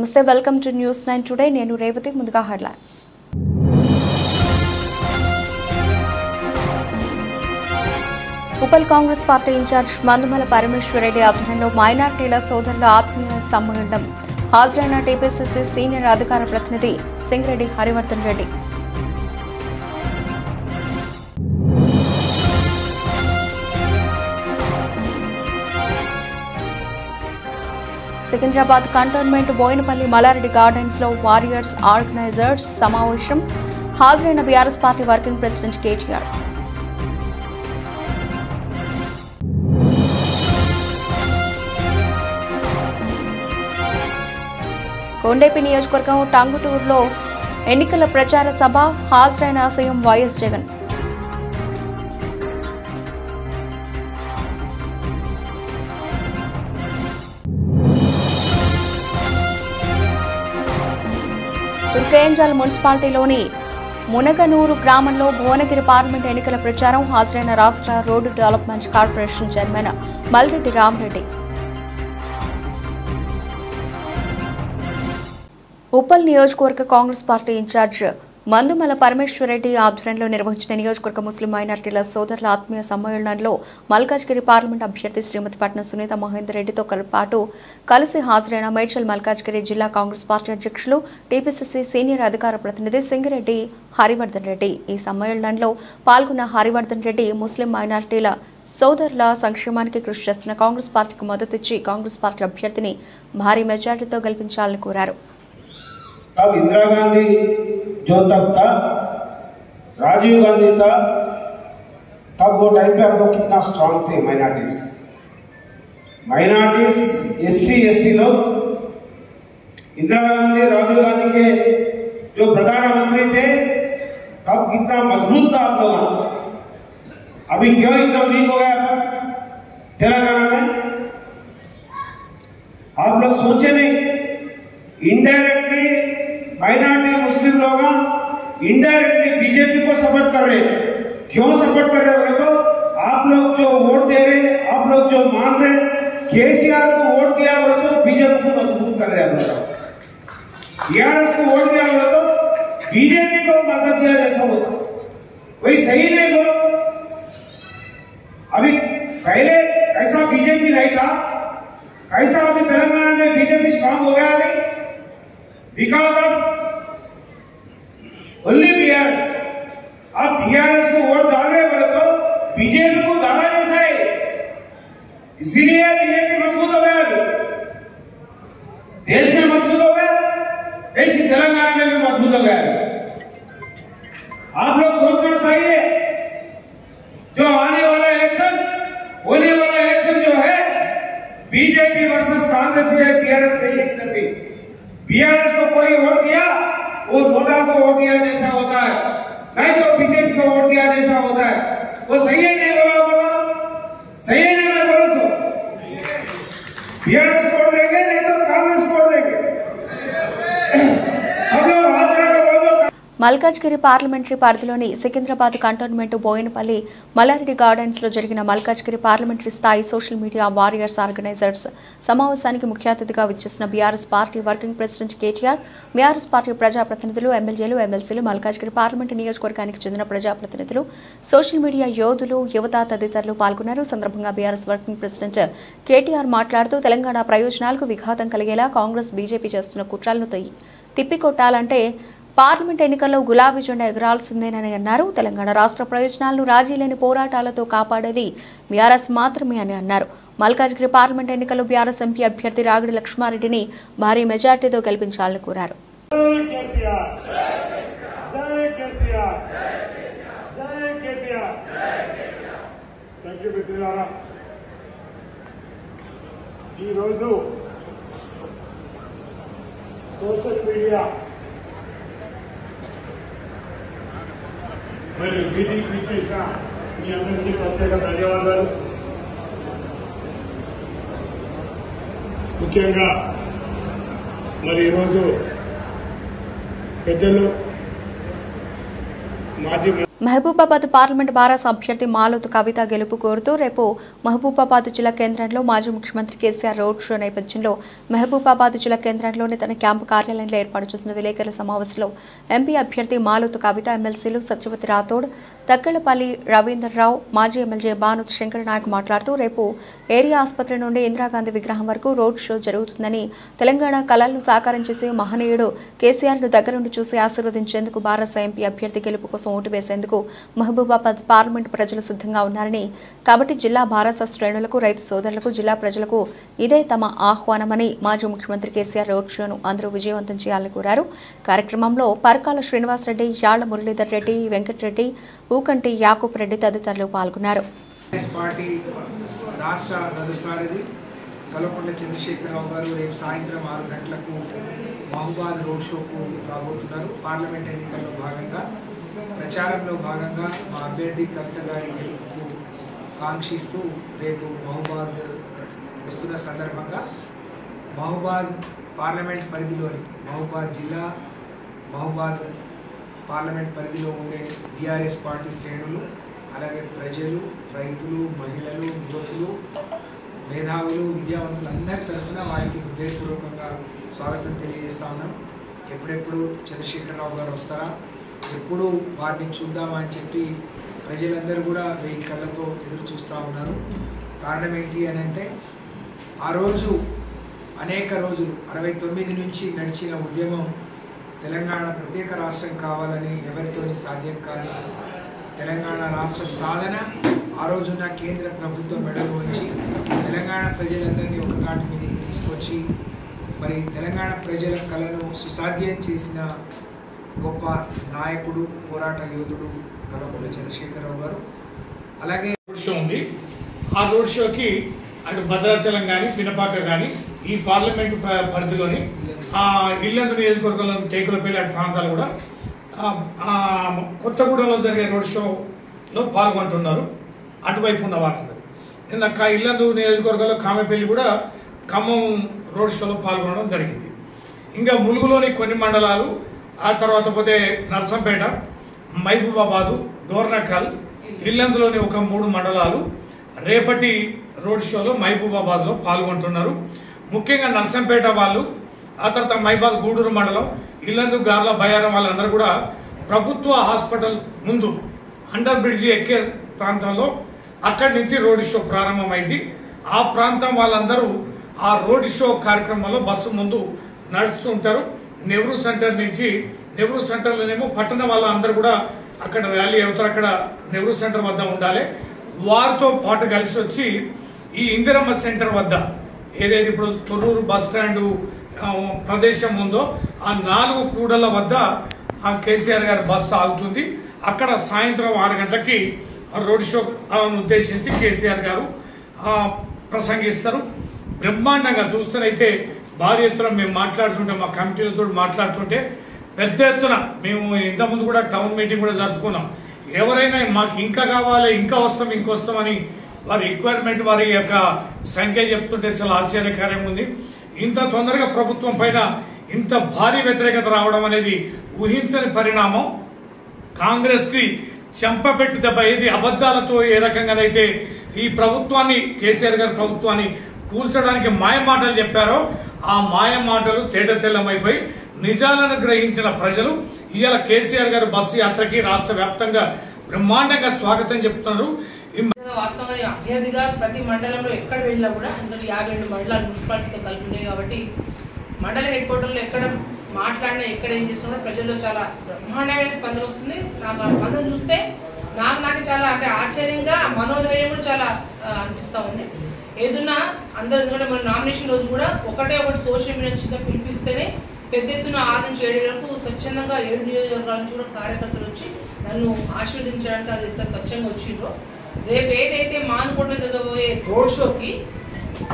నమస్తే, welcome to news 9 today. నేను రేవతి. ముందుగా headlines. Uppal congress party in charge Mandumala Parameswara Reddy ఆధ్వర్యంలో మైనార్టీల సోదరుల ఆత్మీయ సమ్మేళనం. హాజరైన టీపీసీసీ సీనియర్ అధికార ప్రతినిధి సింగిరెడ్డి హరివర్ధన్ రెడ్డి. సికింద్రాబాద్ కంటోన్మెంట్ బోయినపల్లి మల్లారెడ్డి గార్డెన్స్ లో వారియర్స్ ఆర్గనైజర్స్ సమావేశం. హాజరైన BRS party working president KTR. Kondepi నియోజకవర్గం టంగుటూరులో ఎన్నికల ప్రచార సభ. హాజరైన సీఎం వైఎస్ జగన్. తుర్కేంజల్ మున్సిపాలిటీలోని మునగనూరు గ్రామంలో భువనగిరి పార్లమెంట్ ఎన్నికల ప్రచారం. హాజరైన రాష్ట్ర road development corporation chairman Malreddy Rama Reddy. Uppal నియోజకవర్గ కాంగ్రెస్ పార్టీ ఇన్ఛార్జ్ మందుమల పరమేశ్వరరెడ్డి ఆధ్వర్యంలో నిర్వహించిన నియోజకవర్గ ముస్లిం మైనార్టీల సోదరుల ఆత్మీయ సమ్మేళనంలో మల్కాజ్గిరి పార్లమెంట్ అభ్యర్థి శ్రీమతి పట్నం సునీత మహేందర్ రెడ్డితో పాటు కలిసి హాజరైన మేడ్చల్ మల్కాజ్గిరి జిల్లా కాంగ్రెస్ పార్టీ అధ్యక్షులు టీపీసీసీ సీనియర్ అధికార ప్రతినిధి సింగిరెడ్డి హరివర్ధన్ రెడ్డి. ఈ సమ్మేళనంలో పాల్గొన్న హరివర్ధన్ రెడ్డి ముస్లిం మైనార్టీల సోదరుల సంక్షేమానికి కృషి చేస్తున్న కాంగ్రెస్ పార్టీకి మద్దతిచ్చి కాంగ్రెస్ పార్టీ అభ్యర్థిని భారీ మెజార్టీతో గెలిపించాలని కోరారు. तब इंदिरा गांधी जो तब था, राजीव गांधी था, तब वो टाइम पे हम लोग कितना स्ट्रांग थे. माइनॉरिटीज एससी एसटी लोग इंदिरा गांधी राजीव गांधी के जो प्रधानमंत्री थे तब कितना मजबूत था आप लोग. अभी क्यों इतना वीक हो गया अपन तेलंगाना में? आप लोग सोचे नहीं. इनडायरेक्टली माइनॉरिटी मुस्लिम लोग इनडायरेक्टली बीजेपी को सपोर्ट कर रहे. क्यों सपोर्ट कर रहे बोले तो आप लोग जो वोट दे रहे, आप लोग जो मान रहे, केसीआर को वोट दिया बोले तो बीजेपी को मजबूत कर रहे हैं. टीआरएस को वोट दिया बोले तो बीजेपी को मदद दिया जैसा होता. वही सही नहीं बोलो. अभी पहले कैसा बीजेपी नहीं था, कैसा अभी तेलंगाना में बीजेपी स्ट्रांग हो गया नहीं. Because of only BRS. अब बीआरएस को वोट डाल रहे बोले तो बीजेपी को डाला जैसा है. इसीलिए बीजेपी मजबूत हो गया. देश में मजबूत हो गया, ऐसी तेलंगाना में भी मजबूत हो गया. आप लोग सोचना चाहिए जो आने वाला इलेक्शन जो है बीजेपी वर्सेस कांग्रेस है, बीआरएस नहीं है. किधर भी बीआरएस को कोई वोट दिया वो नोटा को वोट दिया जैसा होता है, नहीं तो बीजेपी को वोट दिया जैसा होता है. वो सही है नहीं बोला आप लोग? सही है नहीं बोलो. सो बीआरएस वोट देंगे नहीं तो कांग्रेस वोट देंगे. सब लोग हाथ लगा के बोल दो. మల్కాజ్గిరి పార్లమెంటరీ పరిధిలోని సికింద్రాబాద్ కంటోన్మెంట్ బోయినపల్లి మల్లారెడ్డి గార్డెన్స్ లో జరిగిన మల్కాజ్గిరి పార్లమెంటరీ స్థాయి సోషల్ మీడియా వారియర్స్ ఆర్గనైజర్స్ సమావేశానికి ముఖ్య అతిథిగా విచ్చేసిన BRS party working president KTR, BRS party ప్రజాప్రతినిధులు, ఎమ్మెల్యేలు, ఎమ్మెల్సీలు, మల్కాజ్గిరి పార్లమెంటు నియోజకవర్గానికి చెందిన ప్రజాప్రతినిధులు, సోషల్ మీడియా యోధులు, యువత తదితరులు పాల్గొన్నారు. సందర్భంగా బీఆర్ఎస్ వర్కింగ్ ప్రెసిడెంట్ కేటీఆర్ మాట్లాడుతూ తెలంగాణ ప్రయోజనాలకు విఘాతం కలిగేలా కాంగ్రెస్ బీజేపీ చేస్తున్న కుట్రలను తిప్పికొట్టాలంటే పార్లమెంట్ ఎన్నికల్లో గులాబీ జెండా ఎగరాల్సిందేనని అన్నారు. తెలంగాణ రాష్ట్ర ప్రయోజనాలను రాజీ లేని పోరాటాలతో కాపాడేది బీఆర్ఎస్ మాత్రమే అని అన్నారు. మల్కాజ్గిరి పార్లమెంట్ ఎన్నికల్లో బీఆర్ఎస్ ఎంపీ అభ్యర్థి రాగిడి లక్ష్మారెడ్డిని భారీ మెజార్టీతో గెలిపించాలని కోరారు. సోషల్ మీడియా మరి మీటింగ్ చేసిన మీ అందరికీ ప్రత్యేక ధన్యవాదాలు. ముఖ్యంగా మరి ఈరోజు పెద్దలు మాజీ మహబూబాబాద్ పార్లమెంట్ బారాస అభ్యర్థి మాలోతు కవిత గెలుపు కోరుతూ రేపు మహబూబాబాద్ జిల్లా కేంద్రంలో మాజీ ముఖ్యమంత్రి కేసీఆర్ రోడ్ షో నేపథ్యంలో మహబూబాబాద్ జిల్లా కేంద్రంలోని తన క్యాంపు కార్యాలయంలో ఏర్పాటు చేసిన విలేకరుల సమావేశంలో ఎంపీ అభ్యర్థి మాలోతు కవిత, ఎమ్మెల్సీలు సత్యవతి రాథోడ్, తక్కలపల్లి రవీందర్రావు, మాజీ ఎమ్మెల్యే బానుత్ శంకర్ నాయక్ మాట్లాడుతూ రేపు ఏరియా ఆసుపత్రి నుండి ఇందిరాగాంధీ విగ్రహం వరకు రోడ్ షో జరుగుతుందని, తెలంగాణ కళలను సాకారం చేసే మహనీయుడు కేసీఆర్ను దగ్గరుండి చూసి ఆశీర్వదించేందుకు బారాస ఎంపీ అభ్యర్థి గెలుపు కోసం ఓటు వేసేందుకు మహబూబాబాద్ పార్లమెంటు ప్రజలు సిద్ధంగా ఉన్నారని, కాబట్టి జిల్లా బారాస శ్రేణులకు, రైతు సోదరులకు, జిల్లా ప్రజలకు ఇదే తమ ఆహ్వానమని మాజీ ముఖ్యమంత్రి కేసీఆర్ రోడ్ షోను అందరూ విజయవంతం చేయాలని కోరారు. కార్యక్రమంలో పరకాల శ్రీనివాసరెడ్డి, యాళ్ల మురళీధర్ రెడ్డి, వెంకటరెడ్డి, ఊకంటి యాకూబ్ రెడ్డి తదితరులు పాల్గొన్నారు. కల్వకుంట్ల చంద్రశేఖరరావు గారు రేపు సాయంత్రం 6 గంటలకు మహబూబాబాద్ రోడ్ షోకు రాబోతున్నారు. పార్లమెంట్ ఎన్నికల్లో భాగంగా, ప్రచారంలో భాగంగా మా అభ్యర్థి కవిత గారి గెలుపుకు కాంక్షిస్తూ రేపు మహబూబాబాద్ వస్తున్న సందర్భంగా మహబూబాబాద్ పార్లమెంట్ పరిధిలోని మహబూబాబాద్ జిల్లా, మహబూబాబాద్ పార్లమెంట్ పరిధిలో ఉండే బీఆర్ఎస్ పార్టీ శ్రేణులు, అలాగే ప్రజలు, రైతులు, మహిళలు, యువకులు, మేధావులు, విద్యావంతులు అందరి తరఫున వారికి హృదయపూర్వకంగా స్వాగతం తెలియజేస్తా ఉన్నాం. ఎప్పుడెప్పుడు చంద్రశేఖరరావు గారు వస్తారా, ఎప్పుడు వారిని చూద్దామా అని చెప్పి ప్రజలందరూ కూడా 1000 కళ్ళతో ఎదురు చూస్తూ ఉన్నారు. కారణం ఏంటి అని అంటే, ఆ రోజు అనేక రోజులు 69 నుంచి నడిచిన ఉద్యమం తెలంగాణ ప్రత్యేక రాష్ట్రం కావాలని ఎవరితోని సాధ్యం కాని తెలంగాణ రాష్ట్ర సాధన ఆ రోజున కేంద్ర ప్రభుత్వం మెడలు వంచి తెలంగాణ ప్రజలందరినీ ఒక తాటి మీదకి తీసుకొచ్చి మరి తెలంగాణ ప్రజల కళను సుసాధ్యం చేసిన గొప్ప నాయకుడు, పోరాట యోధుడు కల్వకుంట్ల చంద్రశేఖరరావు గారు. అలాగే రోడ్ షో ఉంది. ఆ రోడ్ షోకి అటు భద్రాచలం కానీ, పినపాక కానీ, ఈ పార్లమెంటు పరిధిలోని ఇల్లందు నియోజకవర్గంలో టేకులపల్లి అటు ప్రాంతాలు కూడా కొత్తగూడెంలో జరిగే రోడ్ షోలో పాల్గొంటున్నారు అటువైపు ఉన్న వాళ్ళందరూ. నిన్న ఇల్లందు నియోజకవర్గంలో కామెపల్లి కూడా ఖమ్మం రోడ్ షోలో పాల్గొనడం జరిగింది. ఇంకా ములుగులోని కొన్ని మండలాలు, ఆ తర్వాత పోతే నర్సంపేట, మహబూబాబాదు, డోర్నకల్, ఇల్లందులోని ఒక 3 మండలాలు రేపటి రోడ్ షోలో మహబూబాబాద్లో పాల్గొంటున్నారు. ముఖ్యంగా నర్సంపేట వాళ్ళు, ఆ తర్వాత మహబూబాద్ గూడూరు మండలం, ఇల్లందు, గార్ల, బయారం వాళ్ళందరూ కూడా ప్రభుత్వ హాస్పిటల్ ముందు అండర్ బ్రిడ్జి ఎక్కే ప్రాంతంలో అక్కడి నుంచి రోడ్ షో ప్రారంభమైంది. ఆ ప్రాంతం వాళ్ళందరూ ఆ రోడ్ షో కార్యక్రమంలో బస్సు ముందు నడుస్తుంటారు. నెహ్రూ సెంటర్ నుంచి, నెహ్రూ సెంటర్లోనేమో పట్టణ వాళ్ళందరూ కూడా అక్కడ ర్యాలీ అవుతారు. అక్కడ నెహ్రూ సెంటర్ వద్ద ఉండాలి. వారితో పాటు కలిసి వచ్చి ఈ ఇందిరమ్మ సెంటర్ వద్ద ఏదైతే ఇప్పుడు తొర్రూరు బస్ స్టాండ్ ప్రదేశం ఉందో ఆ 4 కూడళ్ల వద్ద ఆ కేసీఆర్ గారి బస్సు ఆగుతుంది. అక్కడ సాయంత్రం 6 గంటలకి రోడ్ షో ఉద్దేశించి కేసీఆర్ గారు ప్రసంగిస్తారు. బ్రహ్మాండంగా చూస్తేనైతే భారీ ఎత్తున మేము మాట్లాడుతుంటే, మా కమిటీలతో మాట్లాడుతుంటే పెద్ద ఎత్తున మేము ఇంతకుముందు కూడా టౌన్ మీటింగ్ కూడా జరుపుకున్నాం. ఎవరైనా మాకు ఇంకా కావాలి, ఇంకా వస్తాం, ఇంకొస్తామని వారి రిక్వైర్మెంట్, వారి యొక్క సంఖ్య చెప్తుంటే చాలా ఆశ్చర్యకరంగా ఉంది. ఇంత తొందరగా ప్రభుత్వం పైన ఇంత భారీ వ్యతిరేకత రావడం అనేది ఊహించని పరిణామం. కాంగ్రెస్ కి చెంపపెట్టి దెబ్బ. ఏది అబద్దాలతో ఏ రకంగానైతే ఈ ప్రభుత్వాన్ని, కేసీఆర్ గారి ప్రభుత్వాన్ని కూల్చడానికి మాయ మాటలు చెప్పారో ఆ మాయ మాటలు తేటతెల్లమైపోయి నిజాలను గ్రహించిన ప్రజలు ఇవాళ కేసీఆర్ గారి బస్సు యాత్రకి రాష్ట్ర వ్యాప్తంగా బ్రహ్మాండంగా స్వాగతం చెప్తున్నారు. వాస్తవంగా అభ్యర్థిగా ప్రతి మండలంలో ఎక్కడ వెళ్ళినా కూడా 52 మండలాలు మున్సిపాలిటీతో కలిపి ఉన్నాయి కాబట్టి మండల హెడ్ క్వార్టర్లో ఎక్కడ మాట్లాడినా, ఎక్కడ ఏం చేస్తున్నా ప్రజల్లో చాలా బ్రహ్మాండమైన స్పందన వస్తుంది. నాకు ఆ స్పందన చూస్తే నాకు చాలా అంటే ఆశ్చర్యంగా, మనోధైర్యం కూడా చాలా అనిపిస్తా ఉంది. ఏదున్నా అందరూ, ఎందుకంటే మన నామినేషన్ రోజు కూడా ఒకటి సోషల్ మీడియా చిన్న పిలిపిస్తేనే పెద్ద ఎత్తున 6 నుంచి 7 వరకు స్వచ్ఛందంగా 7 నియోజకవర్గాల నుంచి కూడా కార్యకర్తలు వచ్చి నన్ను ఆశీర్వదించడానికి అది ఎంత స్వచ్ఛంగా వచ్చిందో, రేపు ఏదైతే మానుకోటలో జరగబోయే రోడ్ షోకి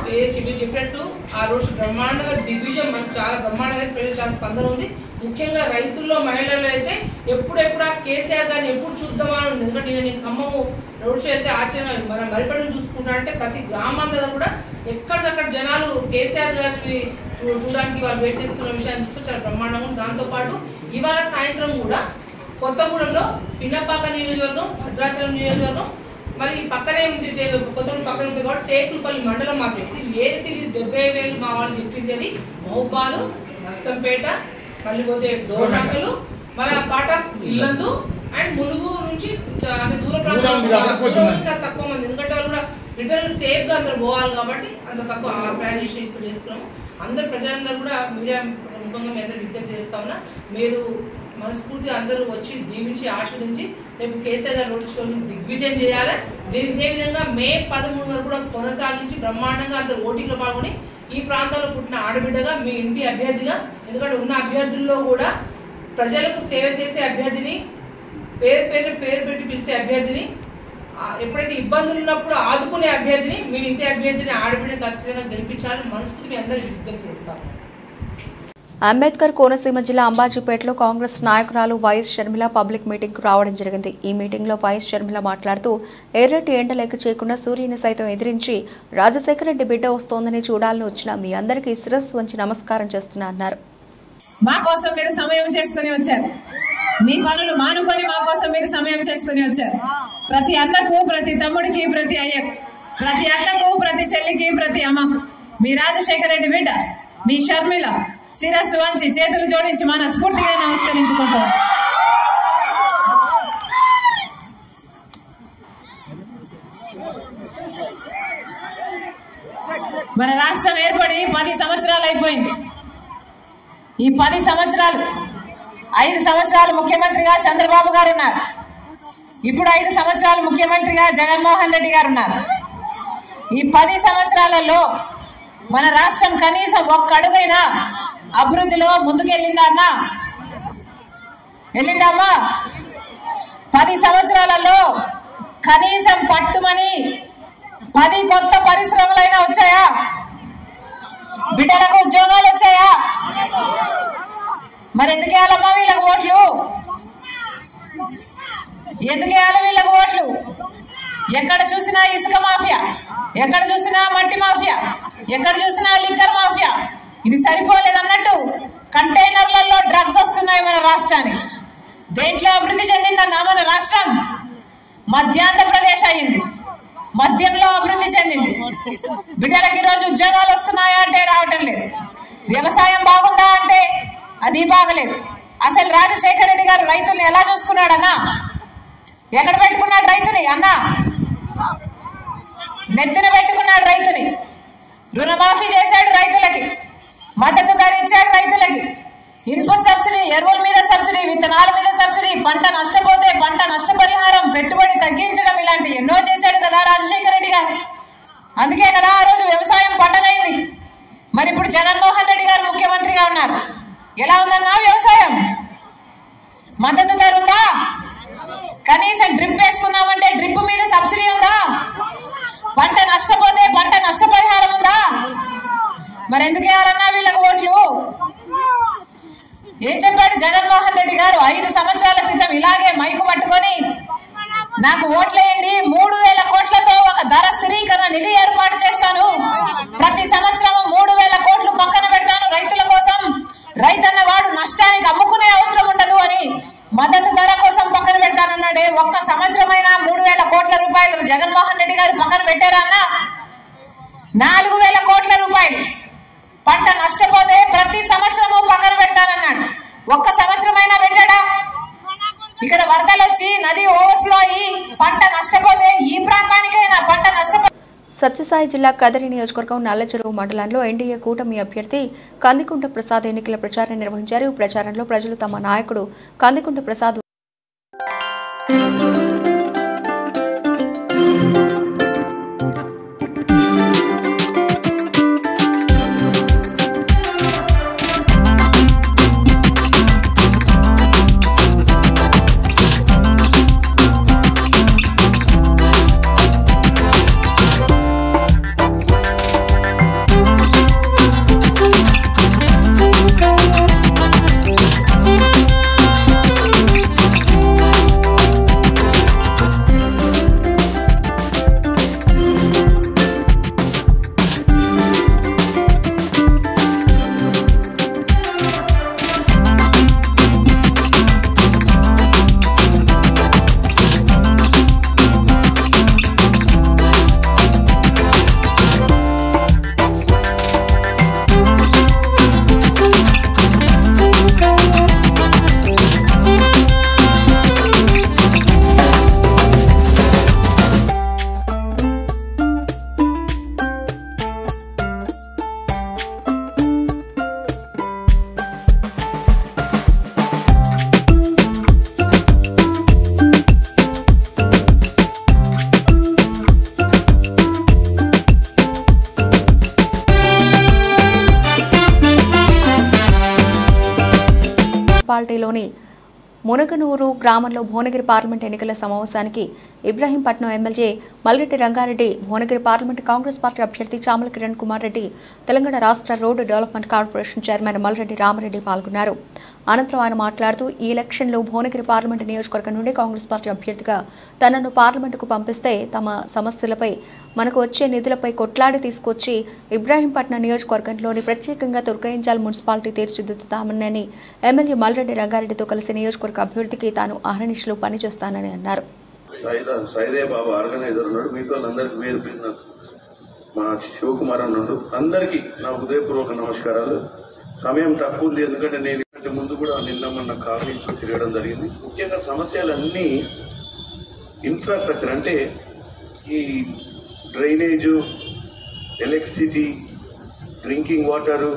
మీరు చెప్పినట్టు ఆ రోడ్ షో బ్రహ్మాండంగా దిగ్విజయం, మనకు చాలా బ్రహ్మాండంగా ప్రజలు చాలా స్పందన ఉంది. ముఖ్యంగా రైతుల్లో, మహిళల్లో అయితే ఎప్పుడెప్పుడు ఆ కేసీఆర్ గారిని ఎప్పుడు చూద్దామా అని ఉంది. ఎందుకంటే నేను ఖమ్మము రోడ్ షో అయితే ఆశ్చర్యం. మనం మరిపడిని చూసుకుంటా అంటే ప్రతి గ్రామాల్లో కూడా ఎక్కడికక్కడ జనాలు కేసీఆర్ గారిని చూడడానికి వాళ్ళు వెయిట్ చేస్తున్న విషయాన్ని చూస్తే చాలా బ్రహ్మాండంగా ఉంది. దాంతోపాటు ఇవాళ సాయంత్రం కూడా కొత్తగూడెంలో పిన్నపాక నియోజకవర్గం, భద్రాచలం నియోజకవర్గం, మరి పక్కనే ఉంది కొత్తగూడెం పక్కన ఉంది కాబట్టి టేకులపల్లి మండలం మాత్రం. ఇది ఏదైతే 70,000 మా వాళ్ళు చెప్పింది అది మహబాద్, నర్సంపేట, మళ్ళీ పోతే డోర్నాకలు, మన part of Yellandu and Mulugu నుంచి అంటే దూర ప్రాంతాలు తక్కువ మంది, ఎందుకంటే వాళ్ళు కూడా రిటర్న్ సేఫ్ గా అందరు పోవాలి కాబట్టి అంత తక్కువ ప్లాన్ చేసి ఇక్కడ చేసుకున్నాము. అందరు ప్రజలందరూ కూడా మీడియా ముఖంగా మీ అందరూ విజ్ఞప్తి చేస్తా ఉన్నా, మీరు మనస్ఫూర్తిగా అందరూ వచ్చి దీవించి ఆస్వాదించి రేపు కేసీఆర్ గారి రోడ్ షోని దిగ్విజయం చేయాలి. దీని ఇదే విధంగా మే 13 వరకు కూడా కొనసాగించి బ్రహ్మాండంగా అందరు ఓటింగ్ లో పాల్గొని ఈ ప్రాంతంలో పుట్టిన ఆడబిడ్డగా మీ ఇంటి అభ్యర్థిగా, ఎందుకంటే ఉన్న అభ్యర్థుల్లో కూడా ప్రజలకు సేవ చేసే అభ్యర్థిని, పేరు పెట్టి పిలిచే అభ్యర్థిని, ఎప్పుడైతే ఇబ్బందులు ఉన్నప్పుడు ఆదుకునే అభ్యర్థిని, మీ ఇంటి అభ్యర్థిని ఆడబిడ్డని ఖచ్చితంగా గెలిపించాలని మనస్ఫూర్తి మీ అందరూ విజ్ఞప్తి చేస్తాము. అంబేద్కర్ కోనసీమ జిల్లా అంబాజీపేటలో కాంగ్రెస్ నాయకురాలు వైఎస్ షర్మిల పబ్లిక్ మీటింగ్ రావడం జరిగింది. ఈ మీటింగ్ లో వైఎస్ షర్మిల మాట్లాడుతూ ఎర్రటి ఎండ లెక్క చేయకుండా సూర్యుని సైతం ఎదిరించి రాజశేఖర రెడ్డి బిడ్డ వస్తోందని చూడాలని వచ్చిన మీ అందరికీ శిరస్సు వంచి నమస్కారం చేస్తున్నా అన్నారు. మా కోసం మీరు సమయం చేసుకుని వచ్చారు, మీ పనులు మానుకొని మా కోసం మీరు సమయం చేసుకుని వచ్చారు. ప్రతి అన్నకు, ప్రతి తమ్ముడికి, ప్రతి అయ్యకు, ప్రతి అక్కకు, ప్రతి చెల్లికి, ప్రతి అమ్మకు మీ రాజశేఖర రెడ్డి బిడ్డ మీ షర్మిల శిరస్సు వంచి చేతులు జోడించి మన స్ఫూర్తిగా నమస్కరించుకుంటాం. మన రాష్ట్రం ఏర్పడి 10 సంవత్సరాలు అయిపోయింది. ఈ 10 సంవత్సరాలు 5 సంవత్సరాలు ముఖ్యమంత్రిగా చంద్రబాబు గారు ఉన్నారు. ఇప్పుడు 5 సంవత్సరాలు ముఖ్యమంత్రిగా జగన్మోహన్ రెడ్డి గారు ఉన్నారు. ఈ 10 సంవత్సరాలలో మన రాష్ట్రం కనీసం ఒక్క అడుగైనా అభివృద్ధిలో ముందుకెళ్ళిందా అన్నా? వెళ్ళిందమ్మా? 10 సంవత్సరాలలో కనీసం పట్టుమని 10 కొత్త పరిశ్రమలైనా వచ్చాయా? బిడ్డలకు ఉద్యోగాలు వచ్చాయా? మరి ఎందుకేయాలమ్మా వీళ్ళకి ఓట్లు? ఎందుకేయాలి వీళ్ళకి ఓట్లు? ఎక్కడ చూసినా ఇసుక మాఫియా, ఎక్కడ చూసినా మట్టి మాఫియా, ఎక్కడ చూసినా లిక్కర్ మాఫియా. ఇది సరిపోలేదన్నట్టు కంటైనర్లలో డ్రగ్స్ వస్తున్నాయి మన రాష్ట్రానికి. దేంట్లో అభివృద్ధి చెందిందన్నా మన రాష్ట్రం? మధ్యాంధ్రప్రదేశ్ అయింది, మద్యంలో అభివృద్ధి చెందింది. బిడ్డలకి ఈరోజు ఉద్యోగాలు వస్తున్నాయా అంటే రావటం లేదు. వ్యవసాయం బాగుందా అంటే అది బాగలేదు. అసలు రాజశేఖర రెడ్డి గారు రైతుల్ని ఎలా చూసుకున్నాడన్నా? ఎక్కడ పెట్టుకున్నాడు రైతుని అన్నా? నెత్తిన పెట్టుకున్నాడు రైతుని. రుణమాఫీ చేశాడు రైతులకి, మద్దతు ధర ఇచ్చాడు రైతులకి, ఇన్పుట్ సబ్సిడీ, ఎరువుల మీద సబ్సిడీ, విత్తనాల మీద సబ్సిడీ, పంట నష్టపోతే పంట నష్టపరిహారం, పెట్టుబడి తగ్గించడం, ఇలాంటి ఎన్నో చేశాడు కదా రాజశేఖర రెడ్డి గారు. అందుకే కదా ఆ రోజు వ్యవసాయం పండగైంది. మరి ఇప్పుడు జగన్మోహన్ రెడ్డి గారు ముఖ్యమంత్రిగా ఉన్నారు. ఎలా ఉందన్నా వ్యవసాయం? మద్దతు ధర ఉందా? కనీసం డ్రిప్ వేసుకున్నామంటే డ్రిప్ మీద సబ్సిడీ ఉందా? పంట నష్టపోతే పంట నష్టపరిహారం ఉందా? మరి ఎందుకు వేయాలన్నా వీళ్ళకి ఓట్లు? ఏం చెప్పాడు జగన్మోహన్ రెడ్డి గారు? 5 సంవత్సరాల క్రితం ఇలాగే మైకు పట్టుకొని నాకు ఓట్లేయండి, 3,000 కోట్లతో ఒక ధర స్థిరీకరణ నిధి ఏర్పాటు చేస్తాను, ప్రతి సంవత్సరం 3,000 కోట్లు పక్కన పెడతాను రైతుల కోసం, రైతన్న వాడు నష్టానికి అమ్ముకునే అవసరం ఉండదు అని మద్దతు ధర కోసం పక్కన పెడతానన్నాడే. ఒక్క సంవత్సరమైనా 3,000 కోట్ల రూపాయలు జగన్మోహన్ రెడ్డి గారు పక్కన పెట్టారా అన్న? 4,000 కోట్ల రూపాయలు పంట నష్టపోతే ప్రతి సంవత్సరము పక్కన పెడతానన్నాడు. ఒక్క సంవత్సరమైనా పెట్టాడా? ఇక్కడ వరదలు వచ్చి నది ఓవర్ఫ్లో అయ్యి పంట నష్టపోతే ఈ ప్రాంతానికైనా పంట నష్టపో. సత్యసాయి జిల్లా కదిరి నియోజకవర్గం నల్లచెరువు మండలంలో ఎన్డీఏ కూటమి అభ్యర్థి కందికుంట ప్రసాద్ ఎన్నికల ప్రచారం నిర్వహించారు. ఈ ప్రచారంలో ప్రజలు తమ నాయకుడు కందికుంట ప్రసాద్ మున్సిపాలిటీలోని మునగనూరు గ్రామంలో భువనగిరి పార్లమెంట్ ఎన్నికల సమావేశానికి Ibrahimpatnam MLA Malreddy Rangareddy, Bhuvanagiri parliament Congress party అభ్యర్థి చామల కిరణ్ కుమార్ రెడ్డి, తెలంగాణ రాష్ట్ర road development corporation chairman Malreddy Rama Reddy పాల్గొన్నారు. అనంతరం ఆయన మాట్లాడుతూ ఈ ఎలక్షన్లో భువనగిరి పార్లమెంట్ నియోజకవర్గం నుండి కాంగ్రెస్ పార్టీ అభ్యర్థిగా తనను పార్లమెంటుకు పంపిస్తే తమ సమస్యలపై, మనకు వచ్చే నిధులపై కొట్లాడి తీసుకొచ్చి ఇబ్రహీంపట్నం నియోజకవర్గంలోని ప్రత్యేకంగా తుర్కయించాల్ మున్సిపాలిటీ తీర్చిదిద్దుతామని ఎమ్మెల్యే మల్రెడ్డి రంగారెడ్డితో కలిసి నియోజకవర్గ అభివృద్ధికి తాను అహర్నిశలు పనిచేస్తానని అన్నారు. సైదే బాబు ఆర్గనైజర్ ఉన్నాడు, మీతో అందరికి వేరు మా శివకుమార్ అన్నాడు. అందరికీ నా హృదయపూర్వక నమస్కారాలు. సమయం తక్కువ ఉంది, ఎందుకంటే నేను ముందు కూడా నిన్న మొన్న కాలనీస్లో తిరగడం జరిగింది. ముఖ్యంగా సమస్యలన్నీ ఇన్ఫ్రాస్ట్రక్చర్ అంటే ఈ డ్రైనేజు, ఎలక్ట్రిసిటీ, డ్రింకింగ్ వాటరు,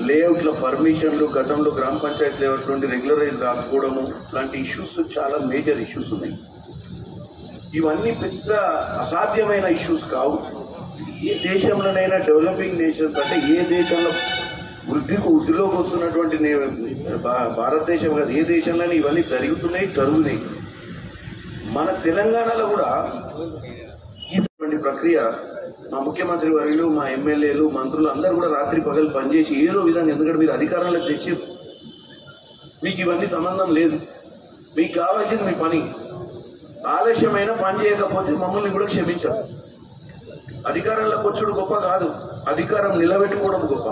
లేఅవుట్ల పర్మిషన్లు, గతంలో గ్రామ పంచాయతీ లెవెల్ నుండి రెగ్యులరైజ్ కాకపోవడము, ఇలాంటి ఇష్యూస్ చాలా మేజర్ ఇష్యూస్ ఉన్నాయి. ఇవన్నీ పెద్ద అసాధ్యమైన ఇష్యూస్ కావు. ఏ దేశంలోనైనా డెవలపింగ్ నేషన్స్ అంటే ఏ దేశంలో వృద్ధిలోకి వస్తున్నటువంటి భారతదేశం కాదు, ఏ దేశంలోనే ఇవన్నీ జరుగుతున్నాయి. మన తెలంగాణలో కూడా ఇటువంటి ప్రక్రియ మా ముఖ్యమంత్రి వర్యులు, మా ఎమ్మెల్యేలు, మంత్రులు అందరూ కూడా రాత్రి పగలు పనిచేసి ఏదో విధంగా, ఎందుకంటే మీరు అధికారంలోకి తెచ్చి మీకు ఇవన్నీ సంబంధం లేదు, మీకు కావాల్సింది మీ పని. ఆలస్యమైన పని చేయకపోతే మమ్మల్ని కూడా క్షమించాం. అధికారంలోకి వచ్చుడు గొప్ప కాదు, అధికారం నిలబెట్టుకోవడం గొప్ప.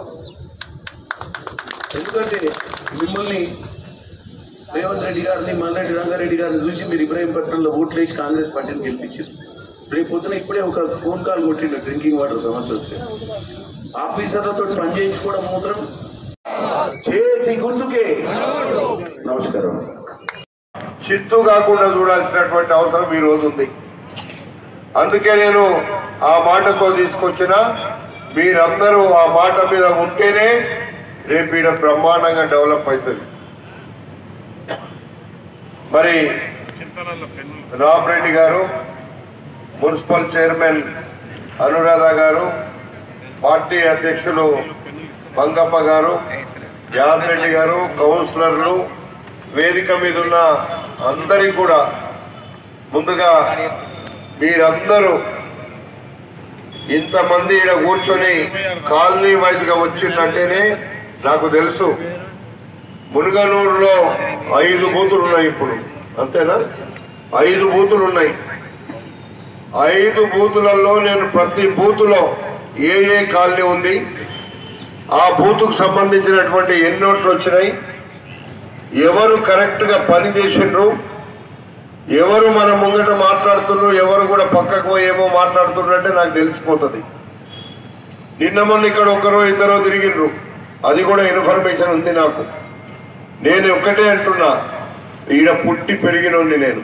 ఎందుకంటే మిమ్మల్ని రేవంత్ రెడ్డి గారిని, మల్రెడ్డి రంగారెడ్డి గారిని చూసి మీరు ఇబ్రహీంపట్నంలో ఓట్లేసి కాంగ్రెస్ పార్టీని గెలిపించారు. రేపు పొద్దున ఇప్పుడే ఒక ఫోన్ కాల్ కొట్టిండు, డ్రింకింగ్ వాటర్ సమస్య వస్తే ఆఫీసర్లతో పని చేయించుకోవడం మాత్రం చేతి గుర్తుకే. నమస్కారం. చిత్తు కాకుండా చూడాల్సినటువంటి అవసరం ఈ రోజు ఉంది. అందుకే నేను ఆ మాటతో తీసుకొచ్చిన, మీరందరూ ఆ మాట మీద ఉంటేనే రేపు ఈడ బ్రహ్మాండంగా డెవలప్ అవుతుంది. మరి రామరెడ్డి గారు, మున్సిపల్ చైర్మన్ అనురాధ గారు, పార్టీ అధ్యక్షులు మంగమ్మ గారు, యాదరెడ్డి గారు, కౌన్సిలర్లు, వేదిక మీద ఉన్న అందరికీ కూడా ముందుగా మీరందరూ ఇంతమంది ఇక్కడ కూర్చొని కాలనీ వైజ్గా వచ్చిందంటేనే నాకు తెలుసు. మునగనూరులో 5 బూతులు ఉన్నాయి ఇప్పుడు, అంతేనా? 5 బూతులు ఉన్నాయి. 5 బూతులలో నేను ప్రతి బూతులో ఏ కాలనీ ఉంది, ఆ బూతుకు సంబంధించినటువంటి ఎన్ని నోట్లు వచ్చినాయి, ఎవరు కరెక్ట్గా పని చేసిండ్రు, ఎవరు మన ముంగట మాట్లాడుతున్నారు, ఎవరు కూడా పక్కకు పోయేమో మాట్లాడుతున్నారు అంటే నాకు తెలిసిపోతుంది. నిన్న మొన్న ఇక్కడ ఒకరో ఇద్దరో తిరిగిండ్రు, అది కూడా ఇన్ఫర్మేషన్ ఉంది నాకు. నేను ఒక్కటే అంటున్నా, ఈడ పుట్టి పెరిగినోని నేను,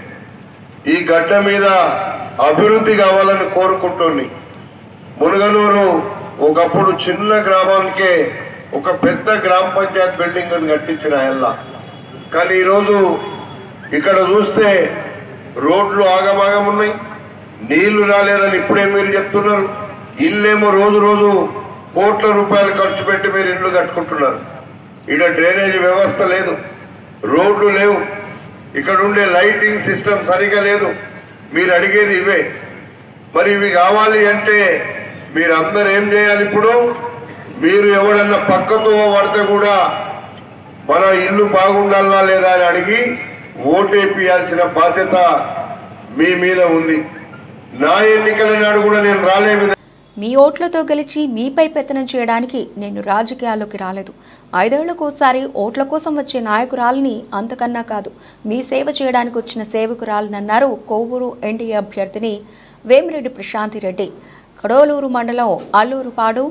ఈ గడ్డ మీద అభివృద్ధి కావాలని కోరుకుంటోని. మునగనూరు ఒకప్పుడు చిన్న గ్రామానికే ఒక పెద్ద గ్రామ పంచాయత్ బిల్డింగ్ అని కట్టించిన ఎల్లా. కానీ ఈరోజు ఇక్కడ చూస్తే రోడ్లు ఆగమాగం ఉన్నాయి, నీళ్లు రాలేదని ఇప్పుడే మీరు చెప్తున్నారు. ఇల్లేమో రోజు రోజు కోట్ల రూపాయలు ఖర్చు పెట్టి మీరు ఇల్లు కట్టుకుంటున్నారు. ఇక్కడ డ్రైనేజ్ వ్యవస్థ లేదు, రోడ్లు లేవు, ఇక్కడ ఉండే లైటింగ్ సిస్టమ్ సరిగా లేదు. మీరు అడిగేది ఇవే. మరి ఇవి కావాలి అంటే మీరందరూ ఏం చేయాలి? ఇప్పుడు మీరు ఎవడన్నా పక్కతో పడితే కూడా మన ఇల్లు బాగుండాలా లేదా అని అడిగి ఓటేపియాల్సిన బాధ్యత మీ మీద ఉంది. నా ఎన్నికల నాడు కూడా నేను రాలేదు. మీ ఓట్లతో గెలిచి మీపై పెత్తనం చేయడానికి నేను రాజకీయాల్లోకి రాలేదు. 5 ఏళ్లకోసారి ఓట్ల కోసం వచ్చే నాయకురాలని, అంతకన్నా కాదు, మీ సేవ చేయడానికి వచ్చిన సేవకురాలనన్నారు కోవూరు ఎన్డీఏ అభ్యర్థిని వేమిరెడ్డి ప్రశాంతి రెడ్డి. కడోలూరు మండలం అల్లూరుపాడు,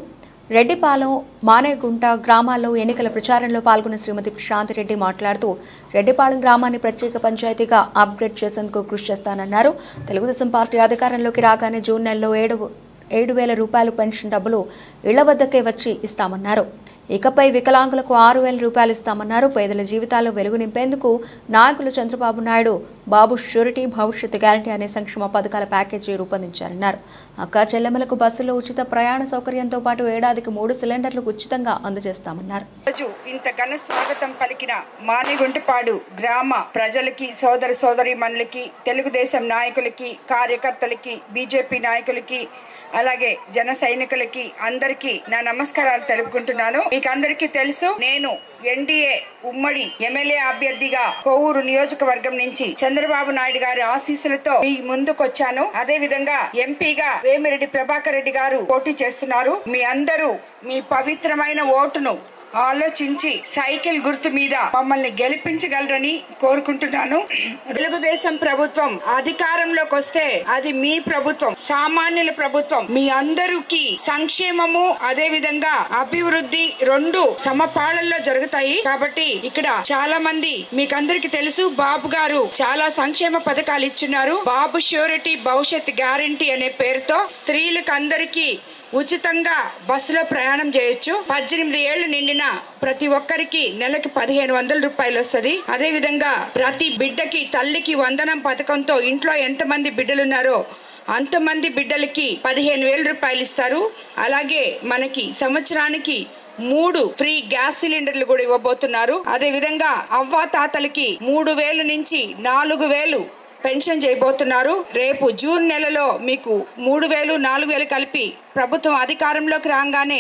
రెడ్డిపాలెం, మానేగుంట గ్రామాల్లో ఎన్నికల ప్రచారంలో పాల్గొన్న శ్రీమతి ప్రశాంతి రెడ్డి మాట్లాడుతూ రెడ్డిపాలెం గ్రామాన్ని ప్రత్యేక పంచాయతీగా అప్గ్రేడ్ చేసేందుకు కృషి చేస్తానన్నారు. తెలుగుదేశం పార్టీ అధికారంలోకి రాగానే జూన్ నెలలో 7,000 రూపాయలు పెన్షన్ డబ్బులు ఇళ్ల వద్దకే వచ్చి ఇస్తామన్నారు. ఇకపై వికలాంగులకు 6,000 రూపాయలు ఇస్తామన్నారు. పేదల జీవితాల్లో వెలుగు నింపేందుకు నాయకులు చంద్రబాబు నాయుడు బాబు ష్యూరిటీ భవిష్యత్ గ్యారంటీ అనే సంక్షేమ పథకాల ప్యాకేజీ రూపొందించారన్నారు. అక్కా చెల్లెమ్మలకు బస్సులో ఉచిత ప్రయాణ సౌకర్యంతో పాటు ఏడాదికి 3 సిలిండర్లు ఉచితంగా అందజేస్తామన్నారు. ఇంత ఘన స్వాగతం పలికిన మానిగుంటిపాడు గ్రామ ప్రజలకి, సోదర సోదరీమణులకి, తెలుగుదేశం నాయకులకి, కార్యకర్తలకి, బీజేపీ నాయకులకి, అలాగే జన సైనికులకి అందరికీ నా నమస్కారాలు తెలుపుకుంటున్నాను. మీకు అందరికీ తెలుసు, నేను ఎన్డీఏ ఉమ్మడి ఎమ్మెల్యే అభ్యర్థిగా కొవ్వూరు నియోజకవర్గం నుంచి చంద్రబాబు నాయుడు గారి ఆశీస్సులతో మీ ముందుకొచ్చాను. అదే విధంగా ఎంపీగా వేమిరెడ్డి ప్రభాకర్ రెడ్డి గారు పోటీ చేస్తున్నారు. మీ అందరూ మీ పవిత్రమైన ఓటును ఆలోచించి సైకిల్ గుర్తు మీద మమ్మల్ని గెలిపించగలరని కోరుకుంటున్నాను. తెలుగుదేశం ప్రభుత్వం అధికారంలోకి వస్తే అది మీ ప్రభుత్వం, సామాన్యుల ప్రభుత్వం. మీ అందరికీ సంక్షేమము అదే విధంగా అభివృద్ధి రెండు సమపాళల్లో జరుగుతాయి. కాబట్టి ఇక్కడ చాలా మంది మీకందరికి తెలుసు, బాబు గారు చాలా సంక్షేమ పథకాలు ఇచ్చున్నారు. బాబు ష్యూరిటీ భవిష్యత్ గ్యారంటీ అనే పేరుతో స్త్రీలకు అందరికీ ఉచితంగా బస్సులో ప్రయాణం చేయొచ్చు. 18 ఏళ్లు నిండిన ప్రతి ఒక్కరికి నెలకి 1,500 రూపాయలు వస్తుంది. అదే విధంగా ప్రతి బిడ్డకి తల్లికి వందనం పథకంతో ఇంట్లో ఎంతమంది బిడ్డలున్నారో అంతమంది బిడ్డలకి 15,000 రూపాయలు ఇస్తారు. అలాగే మనకి సంవత్సరానికి 3 ఫ్రీ గ్యాస్ సిలిండర్లు కూడా ఇవ్వబోతున్నారు. అదే విధంగా అవ్వా తాతలకి 3,000 నుంచి 4,000 పెన్షన్ చేయబోతున్నారు. రేపు జూన్ నెలలో మీకు 3,000, 4,000 కలిపి ప్రభుత్వం అధికారంలోకి రాగానే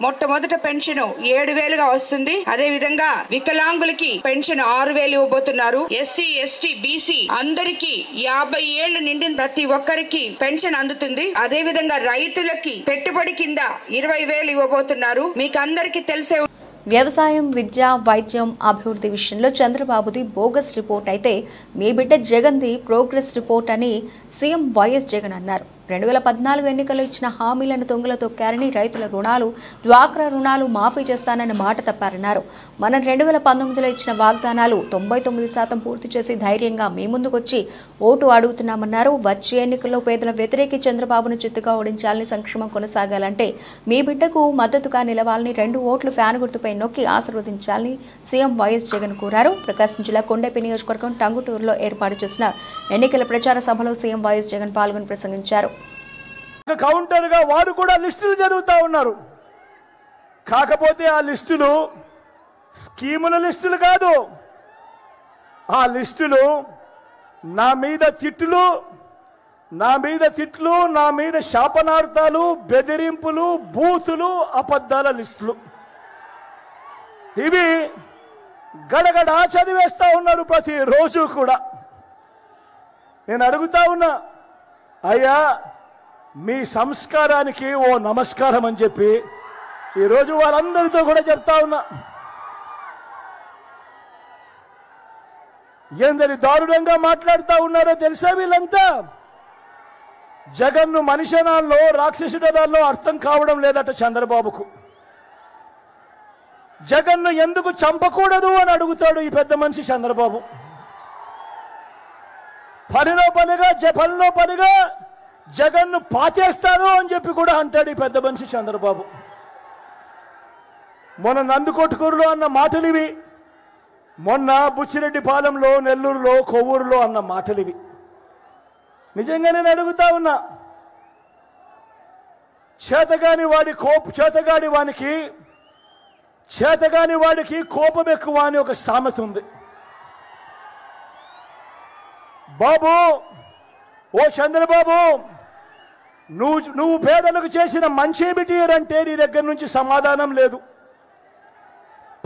మొట్టమొదట పెన్షన్ 7,000గా వస్తుంది. అదే విధంగా వికలాంగులకి పెన్షన్ 6,000 ఇవ్వబోతున్నారు. ఎస్సీ, ఎస్టీ, బీసీ అందరికి 50 ఏళ్లు నిండిన ప్రతి ఒక్కరికి పెన్షన్ అందుతుంది. అదే విధంగా రైతులకి పెట్టుబడి కింద 20,000 ఇవ్వబోతున్నారు. మీకు అందరికీ తెలిసే వ్యవసాయం, విద్య, వైద్యం, అభివృద్ధి విషయంలో చంద్రబాబుది బోగస్ రిపోర్ట్ అయితే మీ బిడ్డ జగన్ది ప్రోగ్రెస్ రిపోర్ట్ అని సీఎం వైఎస్ జగన్ అన్నారు. 2014 ఎన్నికల్లో ఇచ్చిన హామీలను తొంగలో తొక్కారని, రైతుల రుణాలు, డ్వాక్రా రుణాలు మాఫీ చేస్తానని మాట తప్పారన్నారు. మనం 2019లో ఇచ్చిన వాగ్దానాలు 99% పూర్తి చేసి ధైర్యంగా మీ ముందుకొచ్చి ఓటు అడుగుతున్నామన్నారు. వచ్చే ఎన్నికల్లో పేదల వ్యతిరేకి చంద్రబాబును చిత్తుగా ఓడించాలని, సంక్షేమం కొనసాగాలంటే మీ బిడ్డకు మద్దతుగా నిలవాలని, 2 ఓట్లు ఫ్యాన్ గుర్తుపై నొక్కి ఆశీర్వదించాలని సీఎం వైఎస్ జగన్ కోరారు. ప్రకాశం జిల్లా కొండపి నియోజకవర్గం టంగుటూరులో ఏర్పాటు చేసిన ఎన్నికల ప్రచార సభలో సీఎం వైఎస్ జగన్ పాల్గొని ప్రసంగించారు. కౌంటర్ గా వారు కూడా లిస్టులు జరుగుతూ ఉన్నారు. కాకపోతే ఆ లిస్టులు స్కీముల లిస్టులు కాదు. ఆ లిస్టులు నా మీద తిట్లు, నా మీద శాపనార్థాలు, బెదిరింపులు, బూతులు, అబద్ధాల లిస్టులు. ఇవి గడగడ చదివేస్తా ఉన్నారు ప్రతిరోజు కూడా. నేను అడుగుతా ఉన్నా, అయ్యా మీ సంస్కారానికి ఓ నమస్కారం అని చెప్పి ఈరోజు వాళ్ళందరితో కూడా చెప్తా ఉన్నా. ఎందరి దారుణంగా మాట్లాడుతూ ఉన్నారో తెలుసా వీళ్ళంతా? జగన్ను మనిషినాల్లో, రాక్షసుడనాల్లో అర్థం కావడం లేదట చంద్రబాబుకు. జగన్ను ఎందుకు చంపకూడదు అని అడుగుతాడు ఈ పెద్ద మనిషి చంద్రబాబు. పనిలో పనిగా జగన్ను పాచేస్తాను అని చెప్పి కూడా అంటాడు ఈ పెద్ద మనిషి చంద్రబాబు. మొన్న నందుకొట్టుకూరులో అన్న మాటలివి, మొన్న బుచ్చిరెడ్డిపాలెంలో, నెల్లూరులో, కొవ్వూరులో అన్న మాటలివి. నిజంగా నేను అడుగుతా ఉన్నా, చేతగాని వాడికి కోపం ఎక్కువ అని ఒక సామెత ఉంది. బాబు, ఓ చంద్రబాబు, నువ్వు పేదలకు చేసిన మంచేమిటి అంటే నీ దగ్గర నుంచి సమాధానం లేదు.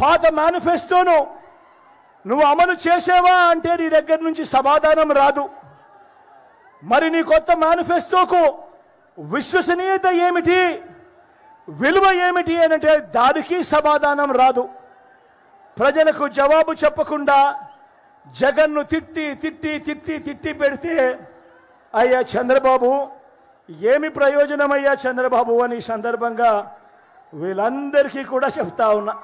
పాత మేనిఫెస్టోను నువ్వు అమలు చేసావా అంటే నీ దగ్గర నుంచి సమాధానం రాదు. మరి నీ కొత్త మేనిఫెస్టోకు విశ్వసనీయత ఏమిటి, విలువ ఏమిటి అంటే దానికి సమాధానం రాదు. ప్రజలకు జవాబు చెప్పకుండా జగన్ను తిట్టి పెడితే అయ్యా చంద్రబాబు, ఏమి ప్రయోజనమయ్యా చంద్రబాబు అని సందర్భంగా వీళ్ళందరికీ కూడా చెప్తా ఉన్నా.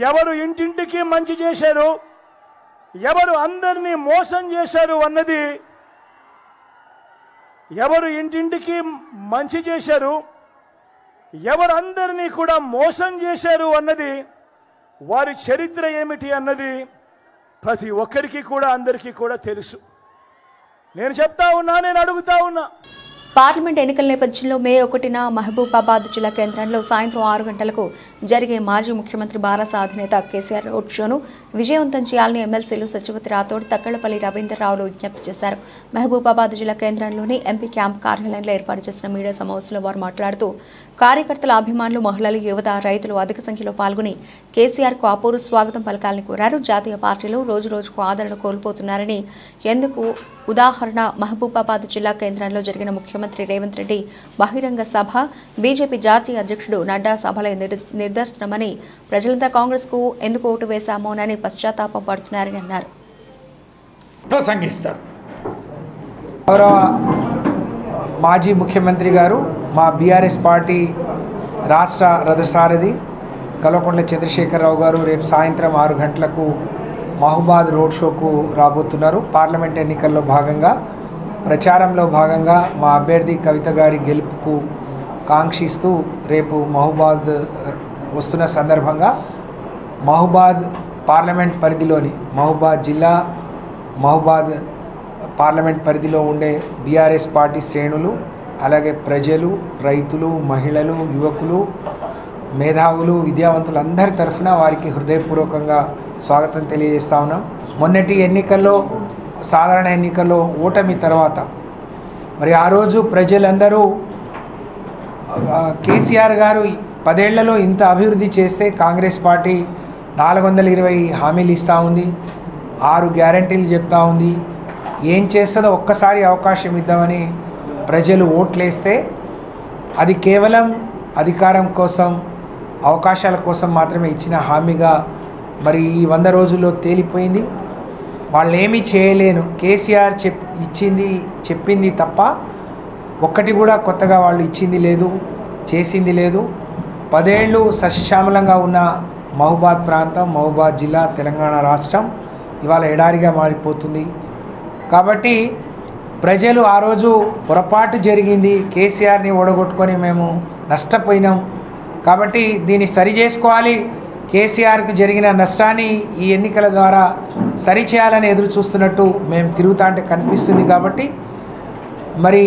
ఎవరు ఇంటింటికి మంచి చేశారు, ఎవరు అందరినీ మోసం చేశారు అన్నది, ఎవరు ఇంటింటికి మంచి చేశారు, ఎవరందరినీ కూడా మోసం చేశారు అన్నది, వారి చరిత్ర ఏమిటి అన్నది ప్రతి ఒక్కరికి కూడా అందరికీ కూడా తెలుసు. నేను చెప్తా ఉన్నా, నేను అడుగుతా ఉన్నా. పార్లమెంట్ ఎన్నికల నేపథ్యంలో మే 1న మహబూబాబాద్ జిల్లా కేంద్రంలో సాయంత్రం 6 గంటలకు జరిగే మాజీ ముఖ్యమంత్రి బారాస అధినేత కేసీఆర్ రోడ్ షోను విజయవంతం చేయాలని ఎమ్మెల్సీలు సచివతి రాథోడ్, తక్కళ్లపల్లి రవీంద్రరావులు విజ్ఞప్తి చేశారు. మహబూబాబాద్ జిల్లా కేంద్రంలోని ఎంపీ క్యాంప్ కార్యాలయంలో ఏర్పాటు చేసిన మీడియా సమావేశంలో వారు మాట్లాడుతూ కార్యకర్తల అభిమానులు, మహిళలు, యువత, రైతులు అధిక సంఖ్యలో పాల్గొని కేసీఆర్కు అపూర్వ స్వాగతం పలకాలని కోరారు. జాతీయ పార్టీలు రోజురోజుకు ఆదరణ కోల్పోతున్నారని, ఎందుకు ఉదాహరణ మహబూబాబాద్ జిల్లా కేంద్రంలో జరిగిన ముఖ్యమంత్రి రేవంత్ రెడ్డి బహిరంగ సభ, బీజేపీ జాతీయ అధ్యక్షుడు నడ్డా సభల నిదర్శనమని, ప్రజలంతా కాంగ్రెస్ కు ఎందుకు ఓటు వేశామోనని పశ్చాత్తాపం పడుతున్నారని అన్నారు. గౌరవ మాజీ ముఖ్యమంత్రి గారు, మా బీఆర్ఎస్ పార్టీ రాష్ట్ర రథసారథి కల్వకుంట్ల చంద్రశేఖరరావు గారు రేపు సాయంత్రం 6 గంటలకు మహబూబాద్ రోడ్ షోకు రాబోతున్నారు. పార్లమెంట్ ఎన్నికల్లో భాగంగా, ప్రచారంలో భాగంగా మా అభ్యర్థి కవిత గారి గెలుపుకు కాంక్షిస్తూ రేపు మహబూబాద్ వస్తున్న సందర్భంగా మహబూబాద్ పార్లమెంట్ పరిధిలోని మహబూబాద్ జిల్లా, మహబూబాద్ పార్లమెంట్ పరిధిలో ఉండే బీఆర్ఎస్ పార్టీ శ్రేణులు, అలాగే ప్రజలు, రైతులు, మహిళలు, యువకులు, మేధావులు, విద్యావంతులు అందరి తరఫున వారికి హృదయపూర్వకంగా స్వాగతం తెలియజేస్తా ఉన్నాం. మొన్నటి ఎన్నికల్లో, సాధారణ ఎన్నికల్లో ఓటమి తర్వాత మరి ఆ రోజు ప్రజలందరూ కేసీఆర్ గారు 10 ఏళ్లలో ఇంత అభివృద్ధి చేస్తే కాంగ్రెస్ పార్టీ 420 హామీలు ఇస్తూ ఉంది, 6 గ్యారంటీలు చెప్తా ఉంది, ఏం చేస్తుందో ఒక్కసారి అవకాశం ఇద్దామని ప్రజలు ఓట్లేస్తే అది కేవలం అధికారం కోసం, అవకాశాల కోసం మాత్రమే ఇచ్చిన హామీగా మరి ఈ 100 రోజుల్లో తేలిపోయింది. వాళ్ళు ఏమీ చేయలేను, కేసీఆర్ చెప్పింది తప్ప ఒక్కటి కూడా కొత్తగా వాళ్ళు ఇచ్చింది లేదు, చేసింది లేదు. 10 ఏళ్ళు సస్యశ్యామలంగా ఉన్న మహబూబాద్ ప్రాంతం, మహబూబాద్ జిల్లా, తెలంగాణ రాష్ట్రం ఇవాళ ఎడారిగా మారిపోతుంది. కాబట్టి ప్రజలు ఆ రోజు పొరపాటు జరిగింది, కేసీఆర్ని ఓడగొట్టుకొని మేము నష్టపోయినాం, కాబట్టి దీన్ని సరి చేసుకోవాలి, కేసీఆర్కు జరిగిన నష్టాన్ని ఈ ఎన్నికల ద్వారా సరిచేయాలని ఎదురు చూస్తున్నట్టు మేము తిరుగుతా అంటే కనిపిస్తుంది. కాబట్టి మరి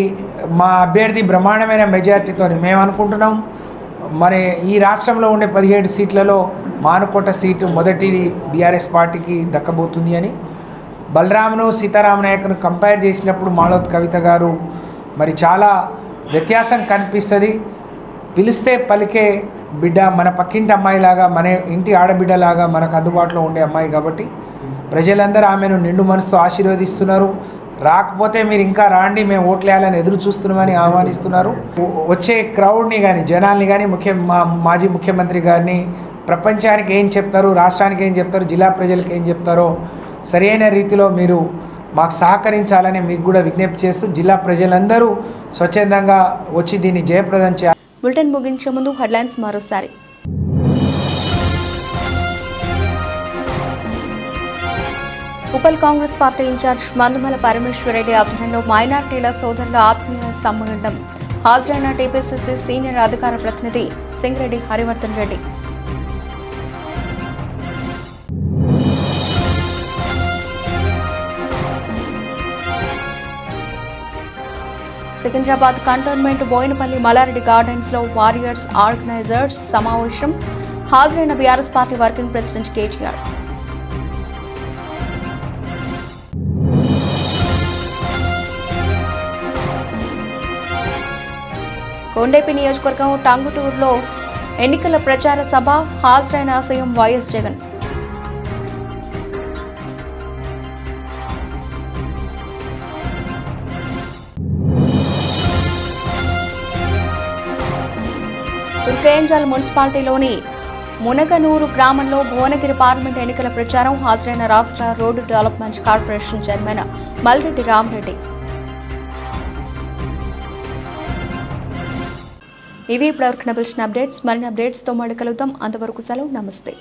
మా అభ్యర్థి బ్రహ్మాండమైన మెజార్టీతో మేము అనుకుంటున్నాం, మరి ఈ రాష్ట్రంలో ఉండే 17 సీట్లలో మానుకోట సీటు మొదటిది బీఆర్ఎస్ పార్టీకి దక్కబోతుంది అని. బలరామును, సీతారామ నాయకును కంపేర్ చేసినప్పుడు మాలోత్ కవిత గారు మరి చాలా వ్యత్యాసం కనిపిస్తుంది. పిలిస్తే పలికే బిడ్డ, మన పక్కింటి అమ్మాయిలాగా, మన ఇంటి ఆడబిడ్డలాగా మనకు అందుబాటులో ఉండే అమ్మాయి. కాబట్టి ప్రజలందరూ ఆమెను నిండు మనసుతో ఆశీర్వదిస్తున్నారు. రాకపోతే మీరు ఇంకా రాండి, మేము ఓట్లేయాలని ఎదురు చూస్తున్నామని ఆహ్వానిస్తున్నారు. వచ్చే క్రౌడ్ని కానీ, జనాల్ని కానీ, మాజీ ముఖ్యమంత్రి గారిని ప్రపంచానికి ఏం చెప్తారు, రాష్ట్రానికి ఏం చెప్తారు, జిల్లా ప్రజలకు ఏం చెప్తారో సరైన రీతిలో మీరు మాకు సహకరించాలని మీకు కూడా విజ్ఞప్తి చేస్తూ జిల్లా ప్రజలందరూ స్వచ్ఛందంగా వచ్చి దీన్ని జయప్రదం చేయాలి. బులెటిన్ ముగించే ముందు హెడ్లైన్స్ మరోసారి. Uppal congress party in charge Mandumala Parameswara Reddy ఆధ్వర్యంలో మైనార్టీల సోదరుల ఆత్మీయ సమ్మేళనం. హాజరైన టీపీసీసీ సీనియర్ అధికార ప్రతినిధి సింగిరెడ్డి హరివర్ధన్ రెడ్డి. సికింద్రాబాద్ కంటోన్మెంట్ బోయినపల్లి మల్లారెడ్డి గార్డెన్స్ లో వారియర్స్ ఆర్గనైజర్స్ సమావేశం. హాజరైన BRS party working president KTR. Kondepi నియోజకవర్గం టంగుటూరులో ఎన్నికల ప్రచార సభ. హాజరైన సీఎం వైఎస్ జగన్. తుర్కేంజల్ మున్సిపాలిటీలోని మునగనూరు గ్రామంలో భువనగిరి పార్లమెంట్ ఎన్నికల ప్రచారం. హాజరైన రాష్ట్ర road development corporation chairman Malreddy Rama Reddy. ఇవి ఇప్పటివరకు నబిల్సిన అప్డేట్స్. మరిన్ని అప్డేట్స్తో మళ్ళీ కలుద్దాం. అంతవరకు సెలవు. నమస్తే.